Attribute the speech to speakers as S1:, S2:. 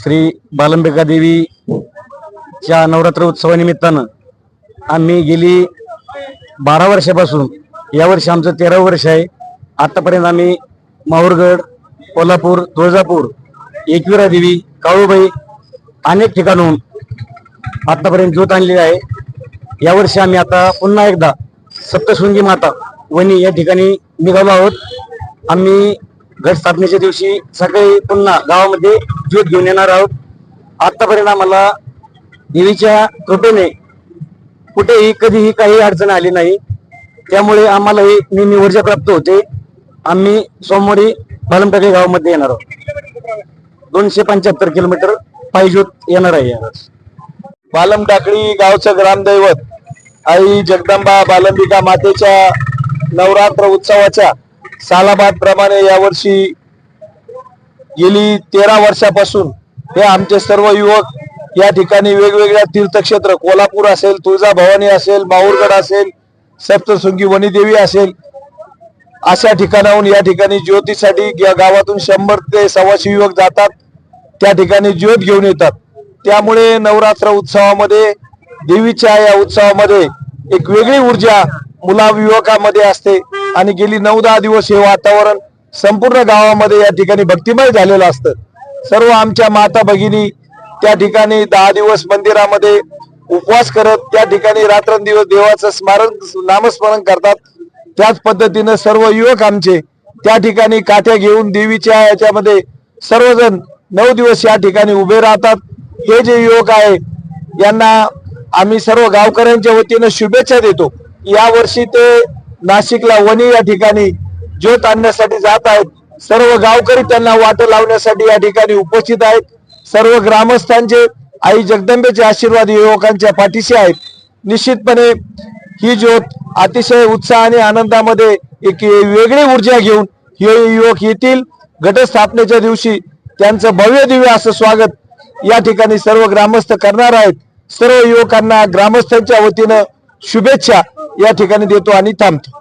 S1: श्री बालंबिका देवीच्या नवरात्र उत्सवानिमित्तानं आम्ही गेली 12 वर्षापासून यावर्षी आमचं 13वं वर्ष आहे। आतापर्यंत आम्ही माहूरगड, कोल्हापूर, तुळजापूर, एकविरा देवी, काळूबाई अनेक ठिकाणून आतापर्यंत ज्योत आणलेली आहे। यावर्षी आम्ही आता पुन्हा एकदा सप्तशृंगी माता वणी या ठिकाणी निघालो आहोत। आम्ही घट स्थापनेच्या दिवशी सकाळी पुन्हा गावामध्ये ज्योत घेऊन येणार आहोत। आतापर्यंत आम्हाला देवीच्या कृपेने कुठेही कधीही काही अडचण आली नाही, त्यामुळे आम्हाला ही नेहमी ऊर्जा प्राप्त होते। आम्ही सोमवारी बालंबिका गावामध्ये येणार आहोत। 275 किलोमीटर पायी ज्योत येणार आहे।
S2: बालमटाकळी गावचं ग्रामदैवत आई जगदंबा बालंबिका मातेच्या नवरात्र उत्सवाच्या सालाबाद प्रमाणे यावर्षी गेली 13 वर्षापासून हे आमचे सर्व युवक या ठिकाणी वेगवेगळ्या तीर्थक्षेत्र, कोल्हापूर असेल, तुळजाभवानी असेल, माहूरगड असेल, सप्तशृंगी वणीदेवी असेल, अशा ठिकाणाहून या ठिकाणी ज्योतीसाठी गावातून 100 ते 125 युवक जातात। त्या ठिकाणी ज्योत घेऊन येतात। त्यामुळे नवरात्र उत्सवामध्ये, देवीच्या या उत्सवामध्ये एक वेगळी ऊर्जा मुला युवकांमध्ये असते आणि गेली 9-10 दिवस हे वातावरण संपूर्ण गावामध्ये या ठिकाणी भक्तिमय झालेलं असतं। सर्व आमच्या माता भगिनी त्या ठिकाणी 10 दिवस मंदिरामध्ये उपवास करत त्या ठिकाणी रात्रंदिवस देवाचं नामस्मरण करतात। त्याच पद्धतीने सर्व युवक आमचे त्या ठिकाणी काठ्या घेऊन देवीच्या याच्यामध्ये सर्वजण 9 दिवस या ठिकाणी उभे राहतात। हे जे युवक आहे यांना आम्ही सर्व गावकऱ्यांच्या वतीनं शुभेच्छा देतो। या वर्षी ते नाशिकला वणी या ठिकाणी ज्योत आणण्यासाठी जात आहेत। सर्व गावकरी त्यांना वाट लावण्यासाठी या ठिकाणी उपस्थित आहेत। सर्व ग्रामस्थांचे आई जगदंबेचे आशीर्वाद युवकांच्या पाठीशी आहेत। निश्चितपणे ही ज्योत अतिशय उत्साह आणि आनंदामध्ये एक वेगळी ऊर्जा घेऊन हे युवक येतील। घटस्थापनेच्या दिवशी त्यांचं भव्य दिव्य असं स्वागत या ठिकाणी सर्व ग्रामस्थ करणार आहेत। सर्व युवकांना ग्रामस्थांच्या वतीनं शुभेच्छा या ठिकाणी देतो आणि थांबतो।